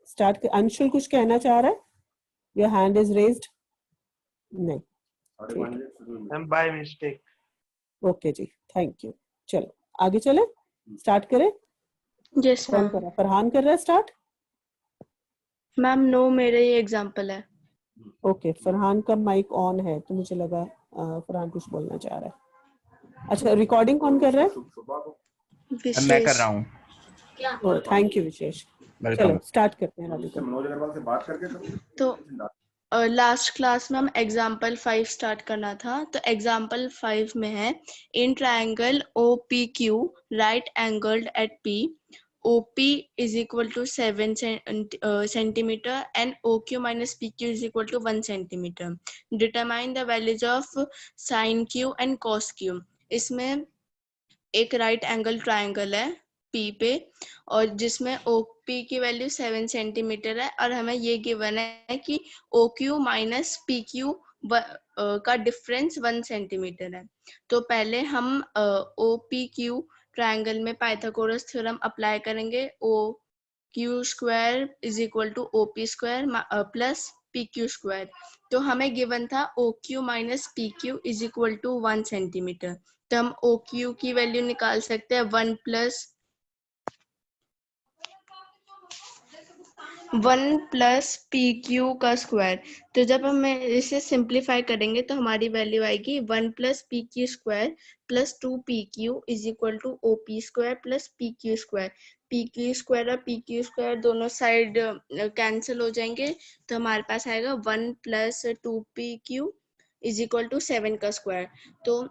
Start. Anshul कुछ कहना चाह रहा है? Your hand is raised. नहीं, मैम बाय मिस्टेक। ओके जी, थैंक यू। चलो आगे चले, स्टार्ट करें। यस कौन मैम। कर रहा है? फरहान कर रहा है स्टार्ट? मैम नो, मेरे ये एग्जांपल है। ओके, फरहान का माइक ऑन है तो मुझे लगा फरहान कुछ बोलना चाह रहा है। अच्छा, रिकॉर्डिंग कौन कर रहा है? मैं कर रहा हूँ। थैंक यू विशेष। चलो स्टार्ट करते हैं राधिका। मनोज अग्रवाल से बात करके तो लास्ट क्लास में हम एग्जाम्पल 5 स्टार्ट करना था। तो एग्जाम्पल 5 में है, in triangle OPQ right angled eight P, OP is equal to 7 centimeter and OQ minus PQ is equal to 1 centimeter. Determine the values of sin Q and cos Q. इसमें एक right angle triangle है P पे और जिसमें OP की value 7 centimetre है और हमें ये गिवन है कि OQ माइनस PQ का डिफरेंस 1 सेंटीमीटर है। तो पहले हम OPQ ट्राइंगल में पाइथागोरस थ्योरम अप्लाई करेंगे। OQ square is equal to OP square plus PQ square. तो हमें गिवन था OQ minus PQ is equal to 1 centimetre. तो हम OQ की वैल्यू निकाल सकते हैं 1 प्लस PQ का स्क्वायर। तो जब हम इसे सिंप्लीफाई करेंगे तो हमारी वैल्यू आएगी 1 plus PQ square plus 2PQ is equal to OP square plus PQ square. PQ square और PQ स्क्वायर दोनों साइड कैंसिल हो जाएंगे तो हमारे पास आएगा 1 plus 2PQ is equal to 7 का स्क्वायर। तो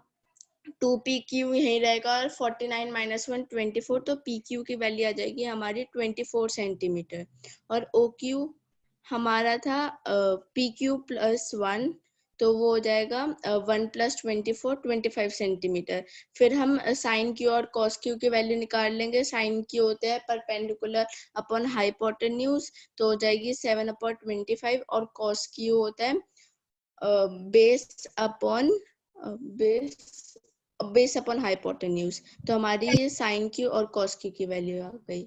2PQ यही रहेगा और 49 माइनस 1 24, तो PQ की वैल्यू आ जाएगी हमारी 24 सेंटीमीटर और OQ हमारा था PQ प्लस 1, तो वो हो जाएगा 1 प्लस 24 25 सेंटीमीटर। फिर हम साइन Q और कॉस Q की वैल्यू निकाल लेंगे। साइन Q होता है परपेंडिकुलर अपॉन हाइपोटेन्यूज, तो हो जाएगी 7 अपॉन 25 और कॉस Q होता है बेस अपॉन हाइपोटेन्यूज। तो हमारी साइन Q और कॉस Q की वैल्यू आ गई।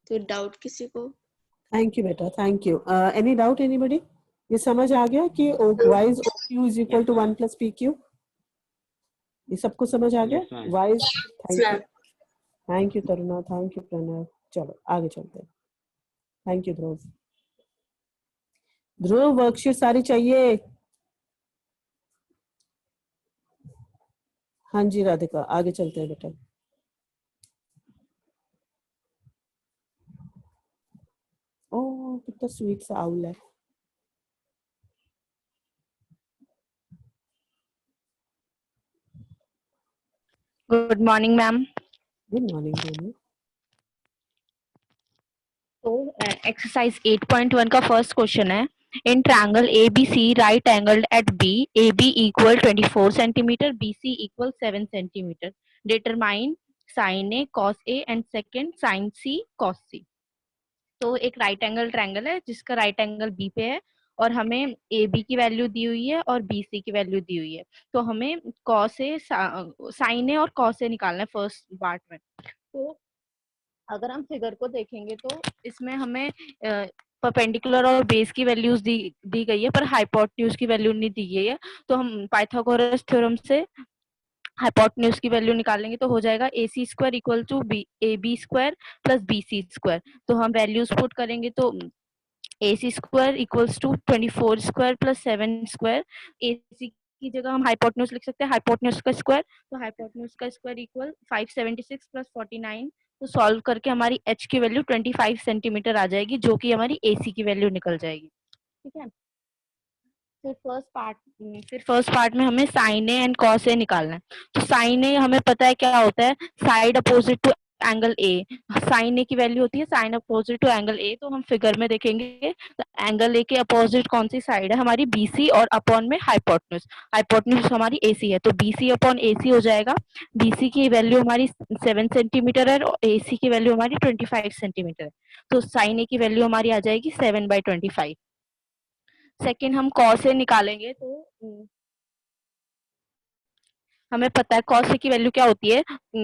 तो डाउट किसी को? थैंक यू बेटा, thank you. Any doubt anybody? ये समझ आ गया कि y is OQ is equal to 1 plus PQ? ये सबको समझ आ गया? y is, thank you Taruna, thank you Pranav. चलो आगे चलते हैं। Thank you Dhruv. Dhruv worksheet सारी चाहिए? हाँ जी राधिका, आगे चलते हैं बेटा। ओह कितना स्वीट सा आउल है। Good morning ma'am. Good morning बोलिए। तो एक्सरसाइज 8.1 का फर्स्ट क्वेश्चन है, in triangle ABC right angled at B, AB equal 24 centimetre, BC equal 7 centimetre, determine sine A cos A and second sine C cos C। तो एक right angle triangle है जिसका right angle B पे है और हमें AB की value दी हुई है और BC की वैल्यू दी हुई है। तो हमें cos A साइन A और cos A निकालना है फर्स्ट पार्ट में। तो अगर हम फिगर को देखेंगे तो इसमें हमें परपेंडिकुलर और बेस की वैल्यूज दी गई है पर हाइपोटेन्यूज की वैल्यू नहीं दी गई है। तो हम पाइथागोरस थ्योरम से हाइपोटेन्यूज की वैल्यू निकालेंगे तो हो जाएगा AC square equal to AB square plus BC square. तो हम वैल्यूज पुट करेंगे तो AC square equals to 24 square plus 7 square. AC की जगह हम हाइपोटेन्यूज लिख सकते हैं हाइपोटेन्यूज का स्क्वायर, तो हाइपोटेन्यूज का स्क्वायर इक्वल 576 प्लस 49। तो सॉल्व करके हमारी H की वैल्यू 25 सेंटीमीटर आ जाएगी जो कि हमारी AC की वैल्यू निकल जाएगी। ठीक है। फिर फर्स्ट पार्ट में हमें sine A and cos A निकालना है। तो साइन A हमें पता है क्या होता है, side opposite to angle A। Sine A की वैल्यू होती है sine opposite to angle A। तो हम फिगर में देखेंगे तो एंगल A के अपोजिट कौन सी साइड है हमारी BC और अपॉन में हाइपोटेन्यूज। हाइपोटेन्यूज हमारी AC है तो BC अपॉन AC हो जाएगा। BC की वैल्यू हमारी 7 सेंटीमीटर है और AC की वैल्यू हमारी 25 सेंटीमीटर है। तो साइन A की वैल्यू हमारी आ जाएगी 7/25। सेकेंड हम कॉस A निकालेंगे तो हमें पता है cos A की वैल्यू क्या होती है,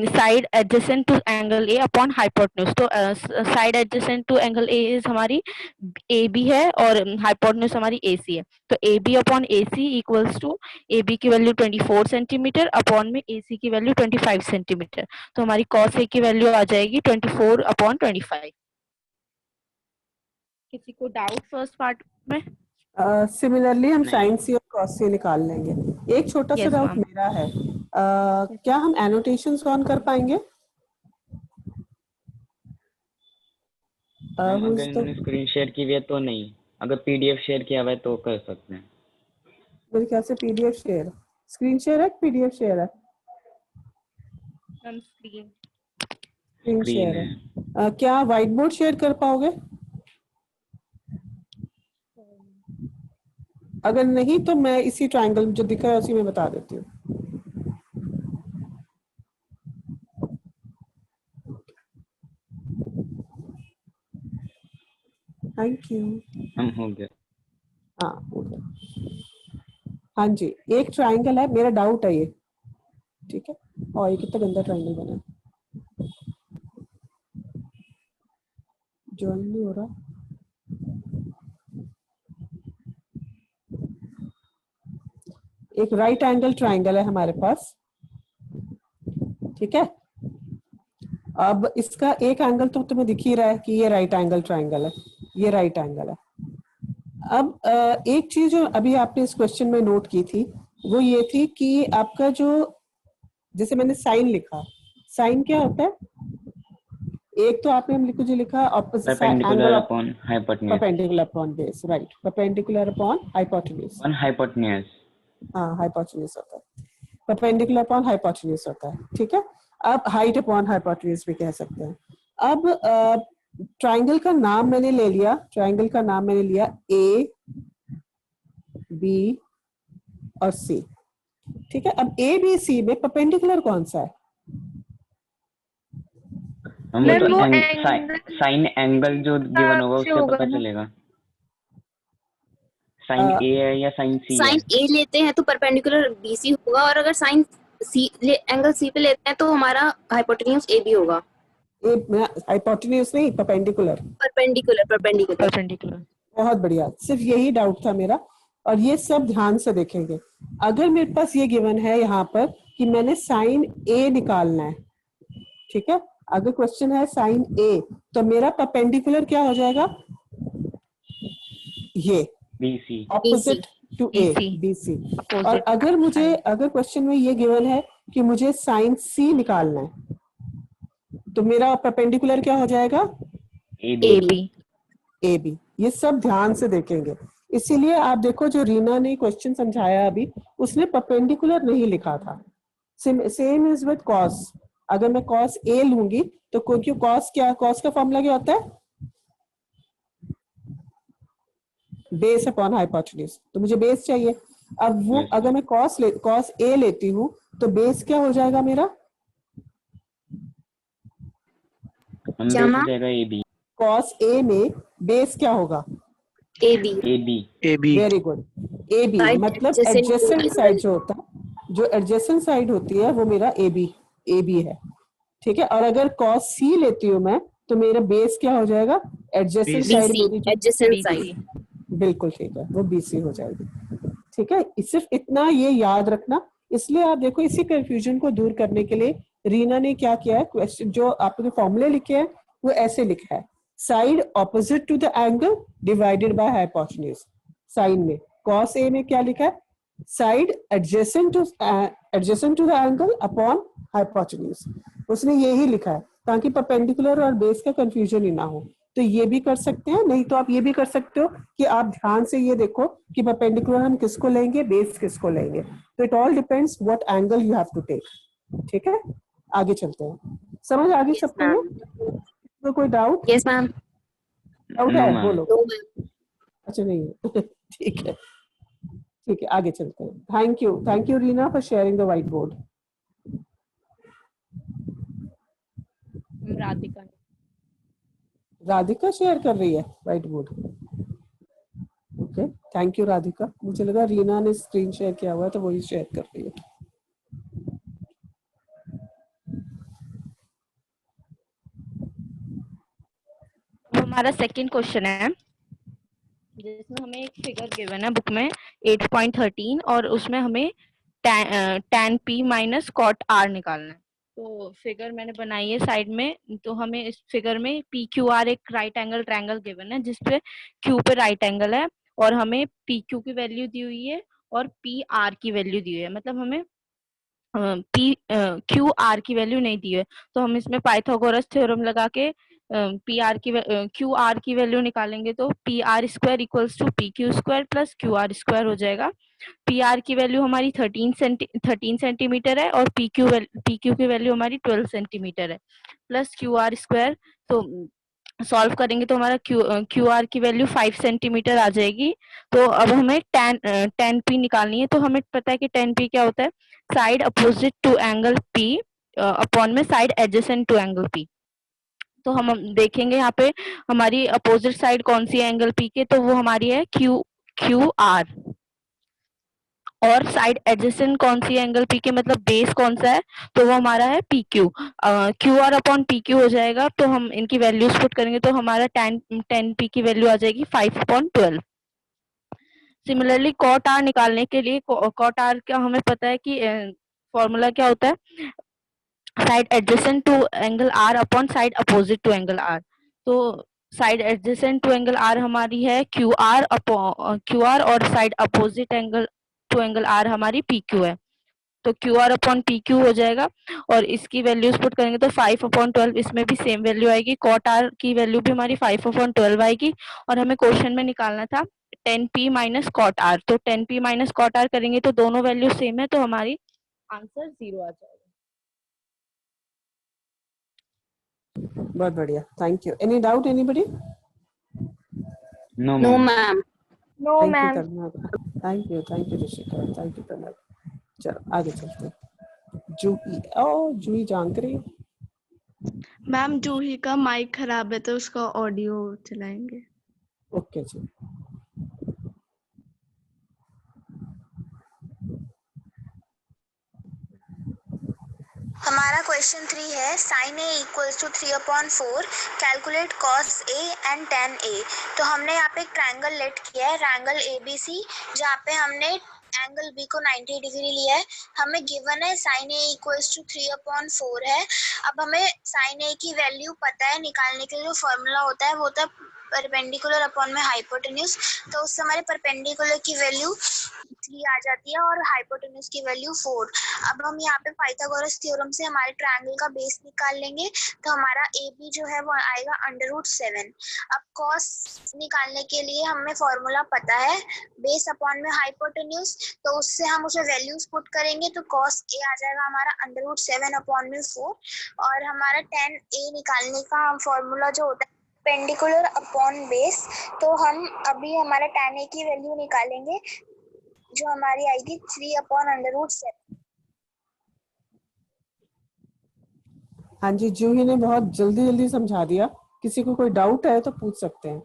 side adjacent to angle A upon hypotenuse. तो side adjacent to angle A is हमारी ए बी है और हाइपोटेन्यूज हमारी ए सी है। तो A B upon A C equals to A B की वैल्यू 24 सेंटीमीटर अपॉन में ए सी की वैल्यू 25 सेंटीमीटर। तो हमारी cos A की वैल्यू आ जाएगी 24 अपॉन 25। किसी को डाउट फर्स्ट पार्ट में? सिमिलरली हम साइन सी और कॉस सी निकाल लेंगे। एक छोटा सा Yes, डाउट ma'am. मेरा है, क्या हम एनोटेशंस ऑन कर पाएंगे? मैम अगर इन्होंने स्क्रीन शेयर की हुई है तो नहीं, अगर पीडीएफ शेयर किया हुआ है तो कर सकते हैं। मेरे ख्याल से पीडीएफ शेयर, स्क्रीन शेयर है, पीडीएफ शेयर है? स्क्रीन शेयर है। क्या व्हाइट बोर्ड शेयर कर पाओगे? अगर नहीं तो मैं इसी ट्रायंगल जो दिख रहा है उसी में बता देती हूँ। Thank you. हम हो गया। हाँ हो गया। हाँ जी, एक ट्रायंगल है, मेरा डाउट है ये, ठीक है। और ये कितना गंदा ट्रायंगल बना है, ज्वाइन नहीं हो रहा। एक राइट एंगल ट्रायंगल है हमारे पास, ठीक है। अब इसका एक एंगल तो तुम्हें दिख ही रहा है कि ये राइट एंगल ट्रायंगल है, ये राइट एंगल है। अब एक चीज जो अभी आपने इस क्वेश्चन में नोट की थी वो ये थी कि आपका जो, जैसे मैंने साइन लिखा, साइन क्या होता है? एक तो आपने हम जो लिखा opposite angle upon hypotenuse, perpendicular upon base, right, perpendicular upon hypotenuse. One hypotenuse, हाँ हाइपोटेन्यूज होता है, परपेंडिकुलर अपॉन हाइपोटेन्यूज होता है, ठीक है। अब हाइट अपॉन हाइपोटेन्यूज भी कह सकते हैं। अब ट्रायंगल का नाम मैंने ले लिया, ट्रायंगल का नाम मैंने लिया ए बी और सी, ठीक है। अब ए बी सी में परपेंडिकुलर कौन सा है? साइन एंगल जो गिवन होगा उससे पता चलेगा साइन ए है या साइन सी है। साइन ए लेते हैं तो परपेंडिकुलर बीसी होगा, और अगर साइन सी एंगल सी पे लेते हैं तो हमारा हाइपोटेन्यूज ए बी होगा। हाइपोटेन्यूज नहीं, परपेंडिकुलर। Perpendicular perpendicular perpendicular. बहुत बढ़िया, सिर्फ यही डाउट था मेरा, और ये सब ध्यान से देखेंगे। अगर मेरे पास ये गिवन है यहाँ पर कि मैंने साइन ए निकालना है, ठीक है, अगर क्वेश्चन है साइन ए, तो मेरा परपेंडिकुलर क्या हो जाएगा? ये BC, opposite to A, BC. और अगर मुझे, अगर क्वेश्चन में ये गिवन है कि मुझे साइन सी निकालना है, तो मेरा परपेंडिकुलर क्या हो जाएगा? A B. A B. ये सब ध्यान से देखेंगे। इसीलिए आप देखो जो रीना ने क्वेश्चन समझाया अभी, उसने परपेंडिकुलर नहीं लिखा था। Same is with cos. अगर मैं कॉस ए लूंगी तो क्योंकि कॉस क्या, कॉस का फॉर्मूला क्या होता है? बेस अपॉन हाइपोटेन्यूज, तो मुझे बेस चाहिए। अब वो अगर मैं कॉस ए लेती हूँ तो बेस क्या हो जाएगा मेरा? कॉस ए में बेस क्या होगा? A B. A B, very good. A B मतलब एडजेसेंट साइड जो होता है, जो एडजेसेंट साइड होती है वो मेरा ए बी है, ठीक है। और अगर कॉस सी लेती हूँ मैं तो मेरा बेस क्या हो जाएगा? एडजेसेंट साइड, एडजेसेंट साइड, बिल्कुल ठीक है, वो बीसी हो जाएगी, ठीक है। सिर्फ इतना ये याद रखना। इसलिए आप देखो इसी कंफ्यूजन को दूर करने के लिए रीना ने क्या किया है, क्वेश्चन जो आपने फॉर्मूले लिखे हैं वो ऐसे लिखा है, side opposite to the angle divided by hypotenuse. Sine में कॉस ए में क्या लिखा है? Side adjacent to the angle upon hypotenuse. उसने यही लिखा है ताकि परपेंडिकुलर और बेस का कंफ्यूजन ही ना हो। तो ये भी कर सकते हैं, नहीं तो आप ये भी कर सकते हो कि आप ध्यान से ये देखो कि परपेंडिकुलर हम किसको लेंगे, बेस किसको लेंगे। तो it all depends what angle you have to take, ठीक है। आगे चलते हैं, समझ आ गई सबको? तो कोई डाउट? Yes ma'am. डाउट है? बोलो। अच्छा नहीं है ठीक है, ठीक है, आगे चलते हैं। Thank you Reena for sharing the white board. Radhika share कर रही है white board. Okay, thank you Radhika. मुझे लगा रीना ने स्क्रीन शेयर किया हुआ है तो वही शेयर कर रही है। हमारा सेकंड क्वेश्चन है जिसमें हमें एक फिगर गिवन है बुक में 8.13 और उसमें हमें tan p minus cot r निकालना है। तो फिगर मैंने बनाई है साइड में। तो हमें इस फिगर में पी क्यू आर एक राइट एंगल ट्रायंगल गिवन है जिसपे क्यू पे राइट एंगल है और हमें पी क्यू की वैल्यू दी हुई है और पी आर की वैल्यू दी हुई है। मतलब हमें पी क्यू आर की वैल्यू नहीं दी है। तो हम इसमें पाइथागोरस थ्योरम लगा के पी आर की क्यू आर की वैल्यू निकालेंगे तो P R square equals to P Q square plus Q R square हो जाएगा। पी आर की वैल्यू हमारी 13 सेंटीमीटर है और पी क्यू की वैल्यू हमारी 12 सेंटीमीटर है प्लस क्यू आर स्क्वायर। तो सॉल्व करेंगे तो हमारा क्यू आर की वैल्यू 5 सेंटीमीटर आ जाएगी। तो अब हमें टेन पी निकालनी है। तो हमें पता है कि टेन पी क्या होता है, side opposite to angle P upon में side adjacent to angle P. तो हम देखेंगे यहाँ पे हमारी अपोजिट साइड कौन सी है एंगल पी के, तो वो हमारी है क्यू आर और साइड एडजेसेंट कौन सी है एंगल पी के, मतलब बेस कौन सा है, तो वो हमारा है P Q. Q R upon P Q हो जाएगा। तो हम इनकी वैल्यूज पुट करेंगे तो हमारा टेन पी की वैल्यू आ जाएगी 5/12। सिमिलरली कॉट आर निकालने के लिए कॉट आर का हमें पता है कि फॉर्मूला क्या होता है, side adjacent to angle R upon side opposite to angle R. तो side adjacent to angle R हमारी है क्यू आर और side opposite angle to angle R हमारी पी क्यू है। तो Q R upon P Q हो जाएगा और इसकी वैल्यूज पुट करेंगे तो 5/12 इसमें भी सेम वैल्यू आएगी। कॉट आर की वैल्यू भी हमारी 5/12 आएगी और हमें क्वेश्चन में निकालना था 10p माइनस कॉट आर। तो 10p माइनस कॉट आर करेंगे तो दोनों वैल्यू सेम है तो हमारी आंसर 0 आ जाएगा। बहुत बढ़िया, thank you. Any doubt anybody? No no ma'am. Ma'am. No ma'am. Thank you Rishika, thank you Pranav. चलो आगे चलते हैं। जूही जानकर रही है? मैम जूही का माइक खराब है तो उसका ऑडियो चलाएंगे। ओके जी। हमारा क्वेश्चन 3 है sin a equals to 3/4 calculate cos a and tan a। तो हमने यहाँ पे एक ट्रायंगल लेट किया है, ट्रायंगल ABC, जहाँ पे हमने एंगल B को 90 डिग्री लिया है। हमें गिवन है sin a इक्वल्स टू 3/4 है। अब हमें sin a की वैल्यू पता है, निकालने के लिए जो फॉर्मूला होता है वो होता है परपेंडिकुलर अपॉन में हाइपोटेन्यूज। तो उससे हमारे परपेंडिकुलर की वैल्यू 3 आ जाती है और हाइपोटेन्यूज की वैल्यू 4। अब हम यहाँ पे पाइथागोरस थ्योरम से हमारे ट्रायंगल का बेस निकाल लेंगे तो हमारा AB जो है वो आएगा √7। अब cos निकालने के लिए हमें फॉर्मूला पता है बेस अपॉन में हाइपोटेन्यूज, तो उससे हम उसे वैल्यूज पुट करेंगे तो cos A आ जाएगा हमारा √7 अपॉन में 4। और हमारा tan A निकालने का हम फॉर्मूला जो होता है पेंडिकुलर अपॉन बेस, तो हम अभी हमारा tan A की वैल्यू निकालेंगे जो हमारी आएगी 3/√7। हाँ जी, जूही ने बहुत जल्दी समझा दिया। किसी को कोई डाउट है तो पूछ सकते हैं।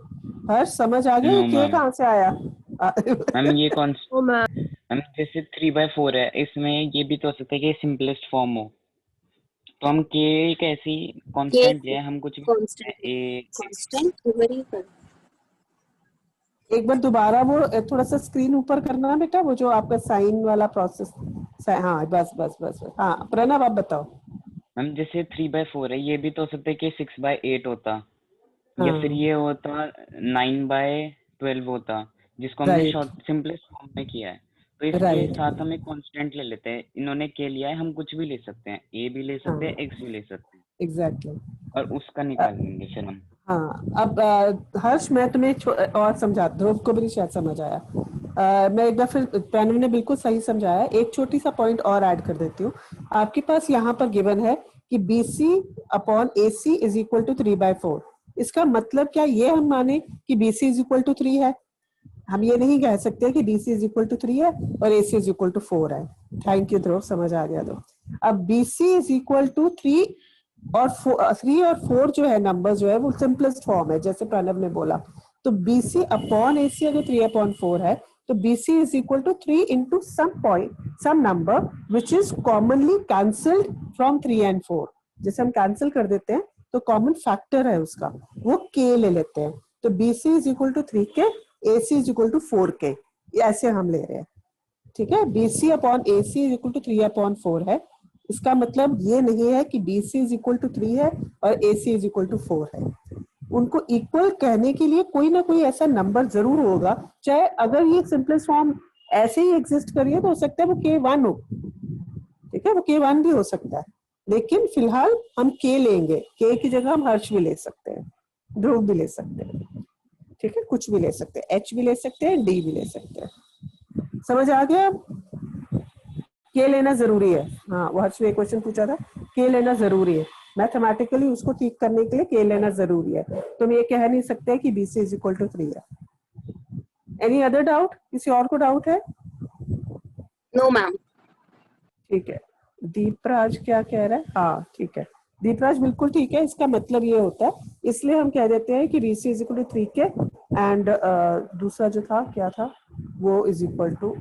हर्ष समझ आ गया? No, ये कहाँ से आया? मैम ये कौन मैम जैसे 3/4 है, इसमें ये भी तो हो सकता है कि सिंपलेस्ट फॉर्म हो, तो हम के एक ऐसी कांस्टेंट है, हम कुछ एक बार दोबारा वो थोड़ा सा स्क्रीन ऊपर करना बेटा, वो जो आपका साइन वाला प्रोसेस। हाँ बस। हाँ प्रणव आप बताओ। मैम जैसे 3/4 है, ये भी तो हो सकता है कि 6/8 होता, हाँ। या फिर ये होता 9/12 होता, जिसको हमने शॉर्ट सिंपलेस्ट फॉर्म में किया है। तो इसके साथ हम एक कांस्टेंट ले लेते हैं, इन्होंने के लिया है, हम कुछ भी ले सकते हैं, ए भी ले सकते हैं, एक्स भी ले सकते हैं। एग्जैक्टली। और उसका निकाल लेंगे फिर हम। हाँ अब हर्ष मैं तुम्हें और समझा, ध्रुव को भी शायद समझ आया। मैं एक बार फिर, प्रणव ने बिल्कुल सही समझाया। एक छोटी सा पॉइंट और ऐड कर देती हूँ। आपके पास यहाँ पर गिवन है कि BC upon AC is equal to 3/4। इसका मतलब क्या ये हम माने कि BC इज इक्वल टू 3 है? हम ये नहीं कह सकते कि BC इज इक्वल टू 3 है और AC इज इक्वल टू 4 है। थैंक यू ध्रुव, समझ आ गया। तो अब BC इज इक्वल टू 3 और 3 और 4 जो है नंबर जो है वो सिंपलेस्ट फॉर्म है, जैसे प्रणव ने बोला। तो BC अपॉन AC अगर 3/4 है तो BC is equal to 3 into some number which is commonly cancelled from 3 and 4। जैसे हम कैंसिल कर देते हैं तो कॉमन फैक्टर है उसका, वो k ले लेते हैं। तो BC is equal to 3k, AC is equal to 4k, ऐसे हम ले रहे हैं। ठीक है, BC upon AC is equal to 3/4 है। इसका मतलब ये नहीं है कि BC इज इक्वल टू 3 है और AC इज इक्वल टू 4 है। उनको इक्वल कहने के लिए कोई ना कोई ऐसा नंबर जरूर होगा, चाहे अगर ये सिंपलेस्ट फॉर्म ऐसे ही एग्जिस्ट करिए तो हो सकता है वो K1 हो, ठीक है, वो K1 भी हो सकता है, लेकिन फिलहाल हम K लेंगे। K की जगह हम हर्ष भी ले सकते हैं, ध्रुव भी ले सकते हैं, ठीक है, कुछ भी ले सकते हैं, H भी ले सकते हैं, D भी ले सकते हैं। समझ आ गया? K लेना जरूरी है। हाँ, वो हर्ष ने एक क्वेश्चन पूछा था, K लेना जरूरी है, मैथमेटिकली उसको ठीक करने के लिए K लेना जरूरी है। तुम ये कह नहीं सकते कि BC इज इक्वल टू 3 है। Any other doubt? किसी और को डाउट है? No ma'am. ठीक है, दीपराज क्या कह रहा है? हाँ ठीक है, दीपराज बिल्कुल ठीक है। इसका मतलब ये होता है, इसलिए हम कह देते हैं कि BC is equal to 3k and दूसरा जो था क्या था, वो इज इक्वल टू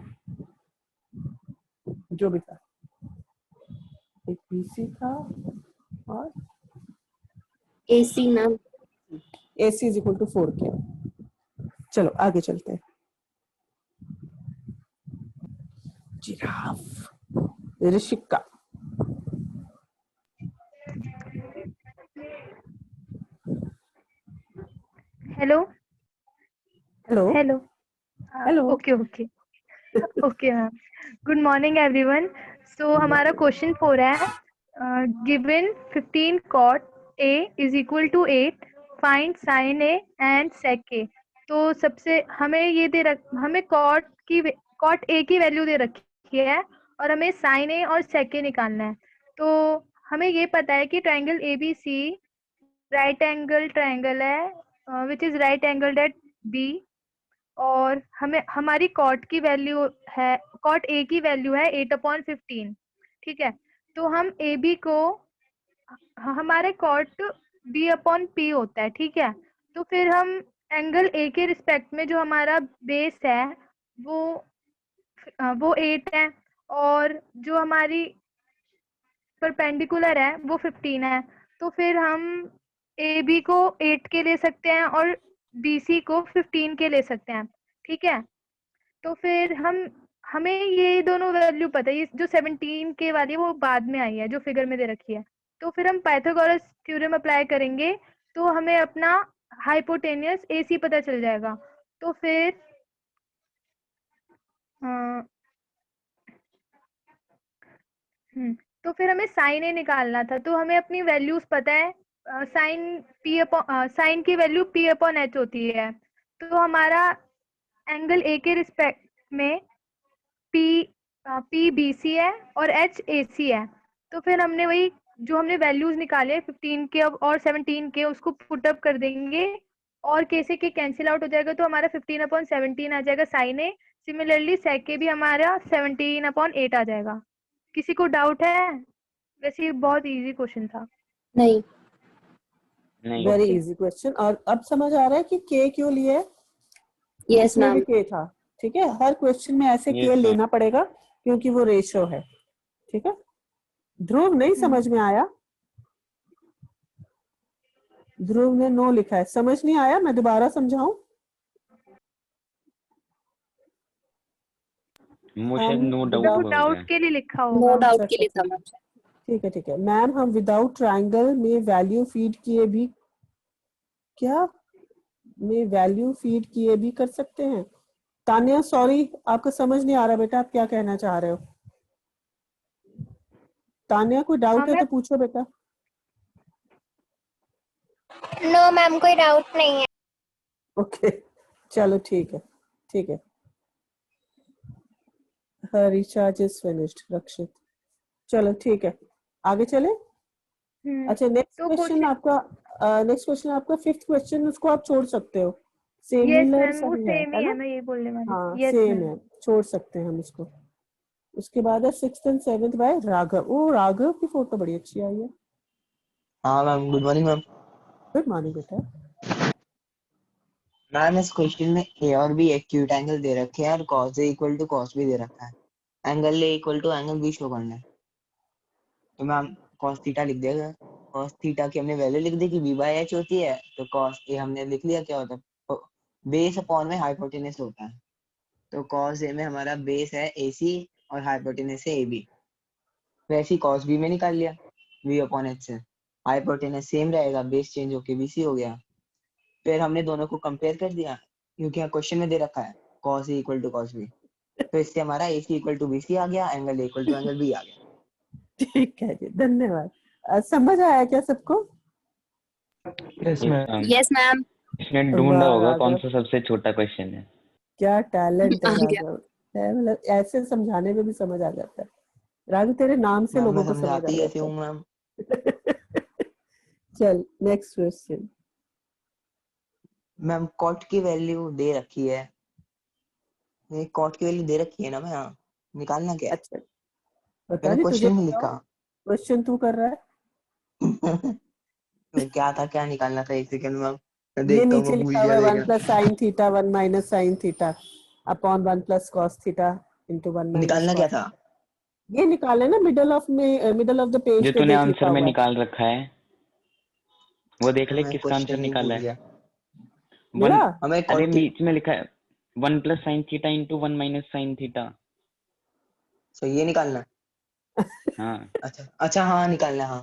जो भी था, एक BC था और AC ma'am. AC is equal to 4k। चलो आगे चलते हैं। Giraffe, Rishika. Hello hello hello hello. Okay okay okay ma'am. Good morning everyone. So हमारा क्वेश्चन 4 है, given 15 cot A is equal to 8, find sin A and sec A। तो सबसे हमें ये हमें cot A की वैल्यू दे रखी है और हमें sin A और sec A निकालना है। तो हमें ये पता है कि triangle ABC right angle triangle है which is right angled at B, और हमें हमारी कॉट की वैल्यू है, कॉट A की वैल्यू है 8/15। ठीक है, तो हम AB को, हमारे कॉट B/P होता है, ठीक है, तो फिर हम एंगल A के रिस्पेक्ट में जो हमारा बेस है वो 8 है और जो हमारी परपेंडिकुलर है वो 15 है। तो फिर हम AB को 8 के ले सकते हैं और BC को 15 के ले सकते हैं। ठीक है, तो फिर हमें ये दोनों वैल्यू पता है, ये जो 17 के वाली है वो बाद में आई है जो फिगर में दे रखी है। तो फिर हम पाइथागोरस थ्योरम अप्लाई करेंगे तो हमें अपना हाइपोटेनियस AC पता चल जाएगा। तो फिर तो फिर हमें साइन ए निकालना था, तो हमें अपनी वैल्यूज पता है, साइन की वैल्यू P/H होती है। तो हमारा एंगल A के रिस्पेक्ट में PBC है और H AC है। तो फिर हमने वही जो हमने वैल्यूज निकाले 15 के और 17 के, उसको पुट अप कर देंगे और K से K कैंसिल आउट हो जाएगा, तो हमारा 15/17 आ जाएगा साइन ए। सिमिलरली सेक के भी हमारा 17/8 आ जाएगा। किसी को डाउट है? वैसे ये बहुत इजी क्वेश्चन था। नहीं नहीं। Very easy question. और अब समझ आ रहा है कि K क्यों लिए? यस इसमें भी मैम। K था, ठीक है, हर क्वेश्चन में ऐसे K लेना पड़ेगा क्योंकि वो रेशो है। ठीक है, ध्रुव नहीं समझ में आया? ध्रुव ने नो लिखा है, समझ नहीं आया? मैं दोबारा समझाऊं? मुझे नो डाउट के लिए लिखा होगा। नो डाउट के लिए समझ। ठीक है ठीक है मैम, हम विदाउट ट्रायंगल में वैल्यू फीड किए भी कर सकते हैं। तानिया सॉरी, आपको समझ नहीं आ रहा बेटा, आप क्या कहना चाह रहे हो? तानिया कोई डाउट है तो पूछो बेटा। नो मैम, कोई डाउट नहीं है। ओके चलो ठीक है ठीक है। her recharge is finished रक्षित। चलो ठीक है, आगे चले। अच्छा नेक्स्ट क्वेश्चन आपका फिफ्थ क्वेश्चन, उसको आप छोड़ सकते हो। सिमिलर सही है ना? मैं ये बोलने वाली। हाँ सेम है, छोड़ सकते हैं हम उसको। उसके बाद है 6th and 7th by Raghav. ओ राघव की फोटो बड़ी अच्छी आई है। हाँ ma'am, good morning ma'am. Good morning बेटा। मैम इस क्वेश्चन में ए और बी एक्यूट एंगल दे रखे हैं और cos A equal to cos B दे रखा है। Angle A equal to angle B show करना है, तो मैम cos थीटा लिख देगा। cos थीटा की हमने वैल्यू लिख दी कि b बाय h होती है, तो cos a हमने लिख लिया क्या होता है, बेस अपॉन में हाइपोटेनस होता है, तो cos a में हमारा बेस है ac और हाइपोटेनस है ab, वैसे ही cos b में निकाल लिया v अपॉन h से, हाइपोटेनस सेम रहेगा, बेस चेंज होके bc हो गया, फिर हमने दोनों को कंपेयर कर दिया क्योंकि यहाँ क्वेश्चन में दे रखा है cos a equal to cos b, तो इससे हमारा ac इक्वल टू bc आ गया, angle a equal to angle b आ गया। ठीक है जी, धन्यवाद। समझ आया क्या सबको? Yes ma'am. Yes ma'am. इसने ढूंढा वाह होगा कौन राघव, सा सबसे छोटा क्वेश्चन है। क्या टैलेंट है आ गया। राघव, है मतलब ऐसे समझाने में भी समझ आ जाता है। राघव तेरे नाम से मैम लोगों मैं को समझ आ समझाती ऐसे जाता हूँ मैम। है। चल नेक्स्ट क्वेश्चन। मैम कॉट की वैल्यू दे रखी है, ये कॉट की वैल्यू दे रखी है ना, मैं यहाँ निकालना क्या है? अच्छा पता मैंने नहीं, तुझे क्वेश्चन में बताओ, लिखा। क्वेश्चन तू कर रहा है। क्या था, क्या निकालना था, एक सेकंड मैम मैं ये देखता हूँ, नीचे मैं भूल लिखा हुआ गया है 1 देखा। Plus sine theta 1 minus sine theta upon 1 plus cos theta into 1 minus निकालना क्या कॉस। था? ये निकाले ना मिडल ऑफ में, मिडल ऑफ द पेज जो पे तूने देख लिखा आंसर में हुआ है। निकाल रखा है वो देख ले मैं किसका आंसर क्वेश्चन ही निकाला भूल है। गया। मेरा हमें अरे कॉट की बीच में लिखा है 1 plus sine theta into 1 minus sine theta. So ये निकालना। हाँ अच्छा अच्छा हाँ निकालना, हाँ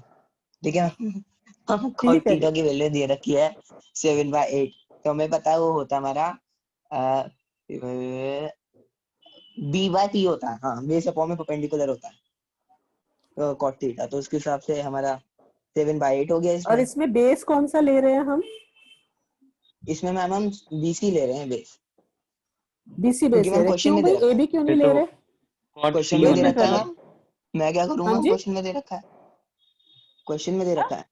ठीक है। हम कॉट ठीक है जी। थीटा की वैल्यू दे रखी है 7/8, तो हमें पता है वो होता है हमारा b बाय p होता है, हाँ बेस अपॉन में परपेंडिकुलर होता है, तो कॉट थीटा, तो उसके हिसाब से हमारा 7/8 हो गया और इसमें। इसमें बेस कौन सा ले रहे हैं हम? इसमें मैम हम bc ले रहे हैं बेस, बीसी क्योंकि बेस ले मैम रहे हैं। क्वेश्चन क्यों में दे भाई रखा ए है, बी क्यों नहीं फिर ले तो रहे? कॉट क्वेश्चन सी में वेट दे होना मैं रखा है कर रहा चाहिए। हूँ। मैम, मैं क्या करूँ हाँ मैम, जी, क्वेश्चन में दे रखा है, क्वेश्चन में दे रखा है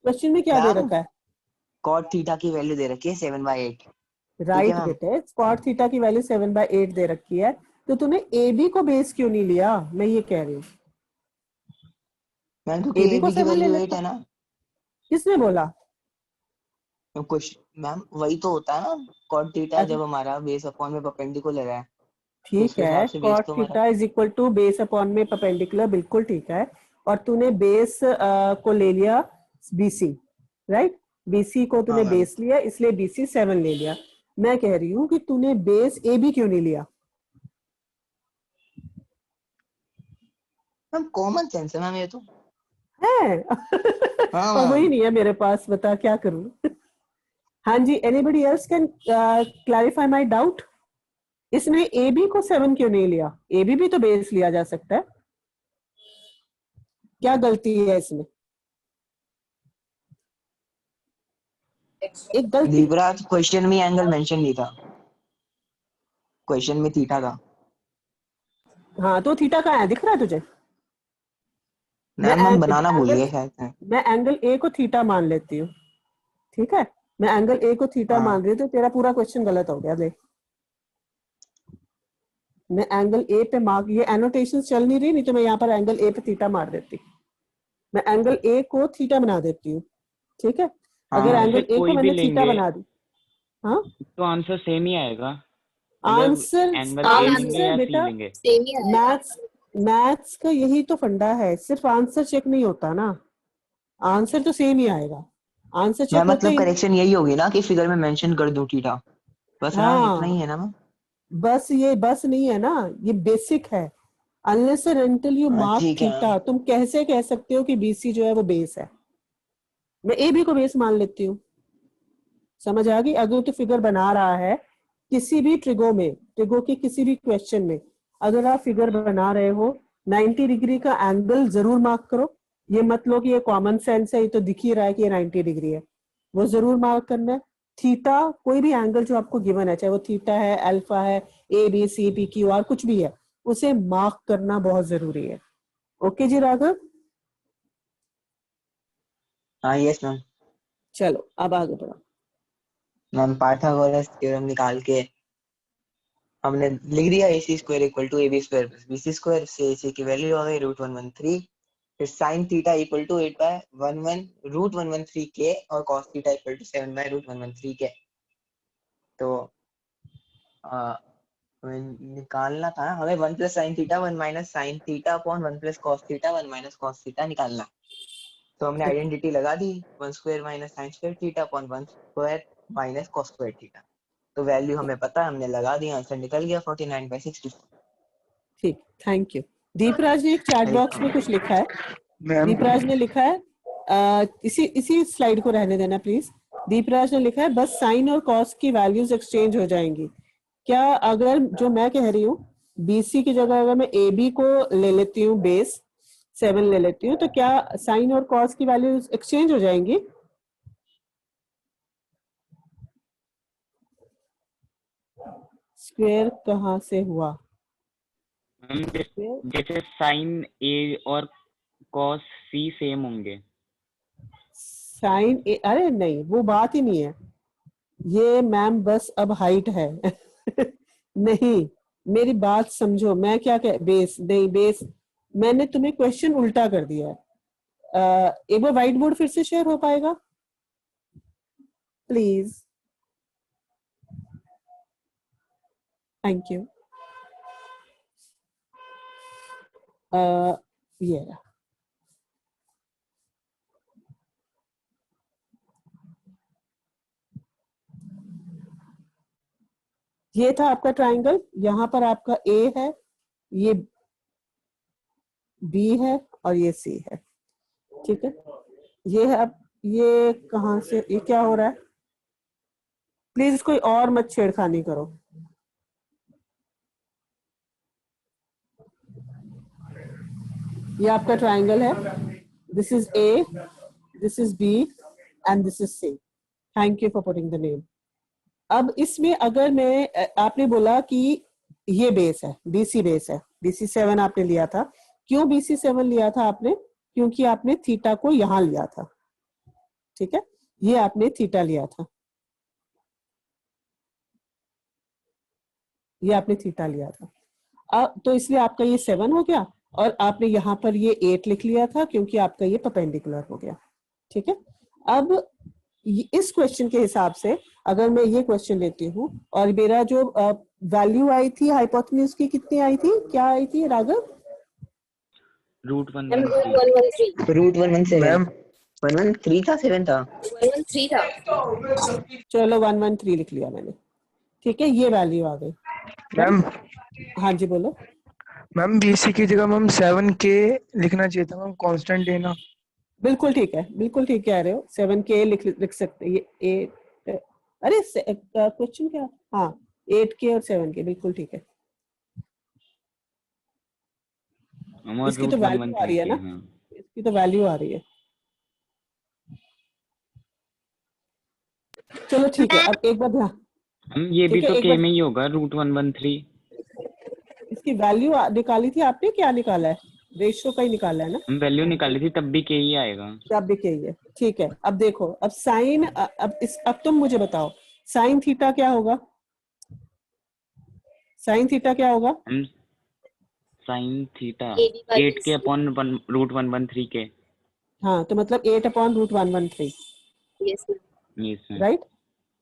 क्वेश्चन में क्या दे मैम, रखा है? कॉट थीटा की वैल्यू दे रखी है 7/8, ठीक है राइट मैम। बेटे, कॉट थीटा की वैल्यू 7/8 दे रखी है, तो तूने ए बी को बेस क्यों नहीं लिया? मैं ये कह रही हूँ मैम क्योंकि ए बी ए को बी की 7 ले वैल्यू 8 लेता। है ना, किसने बोला? तो कुछ मैम वही तो होता है ना, कॉट थीटा अच्छा जब हमारा बेस अपॉन में परपेंडिकुलर है, तो ठीक उसके हिसाब है, से बेस कॉट तो हमारा। Theta is equal to base upon में परपेंडिकुलर, बिल्कुल ठीक है। और तूने बेस को ले लिया बीसी, राइट? बीसी को हाँ तूने मैम। बेस लिया, इसलिए बीसी 7 ले लिया। मैं कह रही हूँ कि तूने बेस ए बी क्यों नहीं लिया? मैम कॉमन सेंस है मैम ये तो। है हाँ और वही मैम। नहीं है मेरे पास, बता क्या करूं। हाँ जी, anybody else can clarify my doubt? इसने ए बी को 7 क्यों नहीं लिया? ए बी भी तो बेस लिया जा सकता है, क्या गलती है इसमें? एक गलती। दीपराज क्वेश्चन में एंगल मेंशन नहीं था, क्वेश्चन में थीटा था। हाँ तो थीटा कहाँ है, दिख रहा है तुझे? मैं मैम हम बनाना भूल एंगल गए शायद से। मैं एंगल ए को थीटा मान लेती हूँ, ठीक है? मैं एंगल ए को थीटा हाँ मान रही हूँ, तो तेरा पूरा क्वेश्चन गलत हो गया। देख, मैं एंगल ए पे मार्क, ये एनोटेशन चल नहीं रही, नहीं तो मैं यहाँ पर एंगल ए पे थीटा मार देती। मैं एंगल ए को थीटा बना देती हूँ, ठीक है? अगर हाँ ऐसे एंगल ए को कोई भी मैंने थीटा लेंगे बना दी, हाँ तो आंसर सेम ही आएगा, अगर आंसर, एंगल हाँ ए मैम, लेंगे आंसर या सी बेटा लेंगे। सेम ही आएगा। मैथ्स, मैथ्स का यही तो फंडा है, सिर्फ आंसर चेक नहीं होता ना, आंसर तो सेम ही आएगा। आंसर मैम चेक होता मतलब ही नहीं। करेक्शन यही होगी ना कि फिगर में मेंशन कर दूं थीटा, बस मैम इतना ही हाँ है ना मैम। बस, ये बस नहीं है ना, ये बेसिक है। Unless and until you mark ठीक है मैम। थीटा, तुम कैसे कह सकते हो कि बीसी जो है वो बेस है? मैं ए बी को बेस मान लेती हूँ, समझ आ गई? अगर तो फिगर बना रहा है किसी भी ट्रिगो में, ट्रिगो के किसी भी क्वेश्चन में, अगर आप फिगर बना रहे हो 90 डिग्री का एंगल जरूर मार्क करो। ये मत लो कि ये कॉमन सेंस है, ये तो दिख ही रहा है कि ये 90 डिग्री है, वो जरूर मार्क करना है। थीटा, कोई भी एंगल जो आपको गिवन है, चाहे वो थीटा है, अल्फा है, A B C P Q R, कुछ भी है, उसे मार्क करना बहुत जरूरी है। ओके जी राघव, हाँ यस मैम। चलो अब आगे बढ़ो। मैम पाइथागोरस थ्योरम निकाल के हमने लिख दिया AC square equal to AB square plus BC square, से AC की वैल्यू आ गई √113, फिर sin थीटा इक्वल टू 8/11 √113 के, और cos थीटा इक्वल टू 7/√113 के। तो हमें निकालना था, हमें 1 plus sine theta 1 minus sine theta upon 1 plus cos theta 1 minus cos theta निकालना। तो हमने आइडेंटिटी लगा दी 1 square minus sine square theta upon 1 square minus cos square theta. तो वैल्यू हमें पता है, हमने लगा दी, आंसर निकल गया 49/64। ठीक, थैंक यू। दीपराज ने एक चैट बॉक्स में कुछ लिखा है। दीपराज ने लिखा है इसी स्लाइड को रहने देना प्लीज। दीपराज ने लिखा है बस साइन और कॉस की वैल्यूज एक्सचेंज हो जाएंगी। क्या अगर जो मैं कह रही हूँ बीसी की जगह अगर मैं ए बी को ले लेती हूँ, बेस 7 ले लेती हूँ, तो क्या साइन और कॉस की वैल्यूज एक्सचेंज हो जाएंगी? स्क्वायर कहाँ से हुआ? जैसे साइन ए और कॉस सी सेम होंगे। साइन ए, अरे नहीं वो बात ही नहीं है ये मैम, बस अब हाइट है नहीं मेरी बात समझो, मैं क्या कह, बेस नहीं, बेस मैंने तुम्हें क्वेश्चन उल्टा कर दिया है। एक बार व्हाइट बोर्ड फिर से शेयर हो पाएगा प्लीज? Thank you. ये था आपका ट्राइंगल, यहाँ पर आपका ए है, ये बी है और ये सी है, ठीक है। ये है, अब ये कहाँ से, ये क्या हो रहा है? प्लीज कोई और मत छेड़खानी करो। ये आपका ट्राइंगल है, this is A, this is B and this is C. Thank you for putting the name. अब इसमें अगर मैं, आपने बोला कि ये बेस है, बीसी बेस है, बीसी 7 आपने लिया था। क्यों बीसी 7 लिया था आपने? क्योंकि आपने थीटा को यहां लिया था, ठीक है, ये आपने थीटा लिया था, ये आपने थीटा लिया था। तो इसलिए आपका ये 7 हो गया और आपने यहाँ पर ये 8 लिख लिया था क्योंकि आपका ये परपेंडिकुलर हो गया, ठीक है। अब इस क्वेश्चन के हिसाब से अगर मैं ये क्वेश्चन लेती हूँ और मेरा जो वैल्यू आई थी हाइपोटेन्यूज की, कितनी आई थी, क्या आई थी राघव? √113 मैम, 113 था, 7 था, 113 था। चलो 113 लिख लिया मैंने, ठीक है, ये वैल्यू आ गई मैम। हाँ जी बोलो मैम। बीसी की जगह मैम 7K लिखना चाहिए था मैम, कांस्टेंट लेना। बिल्कुल ठीक है, बिल्कुल ठीक कह रहे हो, 7K लिख सकते हैं। ये अरे क्वेश्चन क्या, हाँ 8K और 7K, बिल्कुल ठीक है। इसकी तो वैल्यू आ रही है ना, इसकी तो वैल्यू आ रही है। चलो ठीक है, अब एक बार ध्यान, ये भी तो K में ही होगा, √113। इसकी वैल्यू निकाली थी आपने, क्या निकाला है? रेशियो का ही निकाला है ना? वैल्यू निकाली थी, तब भी K ही आएगा, तब भी K ही है, ठीक है। अब देखो, अब साइन, अब तुम मुझे बताओ साइन थीटा क्या होगा? साइन थीटा क्या होगा? साइन थीटा 8K अपॉन √113 के। हाँ, तो मतलब 8 अपॉन √113, राइट।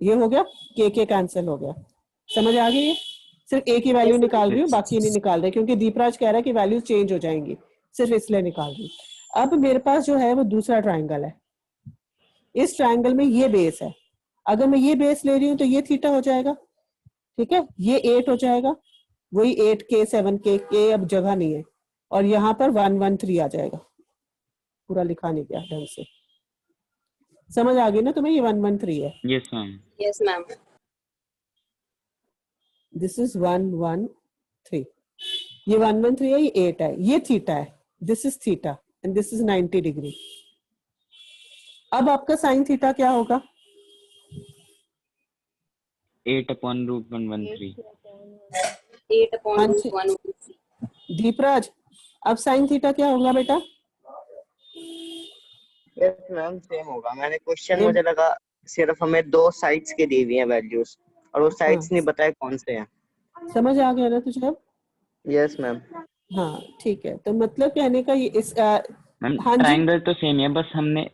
ये हो गया, K कैंसिल हो गया, समझ आ गई? सिर्फ A की वैल्यू निकाल रही हूँ, बाकी नहीं निकाल रहे, क्योंकि दीपराज कह रहा है कि वैल्यू चेंज हो जाएंगी, सिर्फ इसलिए निकाल रही। अब मेरे पास जो है वो दूसरा ट्राइंगल है, इस ट्राइंगल में ये बेस है, अगर मैं ये बेस ले रही हूँ तो ये थीटा हो जाएगा, ठीक है, ये 8 हो जाएगा, वही 8K 7K, K अब जगह नहीं है, और यहाँ पर 113 आ जाएगा, पूरा लिखा नहीं गया ढंग से, समझ आ गई ना तुम्हें? ये 113 है। Yes ma'am. Yes ma'am. This is 113, ये 113 है, ये 8 है, ये थीटा है, this is theta and this is 90 degree. अब आपका साइन थीटा क्या होगा? 8 अपॉन √113। 8 अपॉन √113। दीपराज, अब साइन थीटा क्या होगा बेटा? यस मैम, सेम होगा। मैंने क्वेश्चन, मुझे लगा सिर्फ हमें 2 साइड्स के दी हुई हैं वैल्यूज, और वो साइड्स नहीं बताए कौन से हैं। समझ आ गया ना तुझे अब? Yes ma'am. हाँ ठीक है, तो मतलब कहने का ये इस ट्रायंगल तो सेम है, बस हमने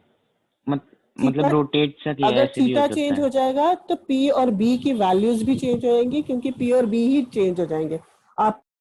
मतलब रोटेट सा किया है। अगर थीटा चेंज हो जाएगा तो P और B की वैल्यूज भी चेंज हो जाएंगी, क्योंकि P और B ही चेंज हो जाएंगे। आप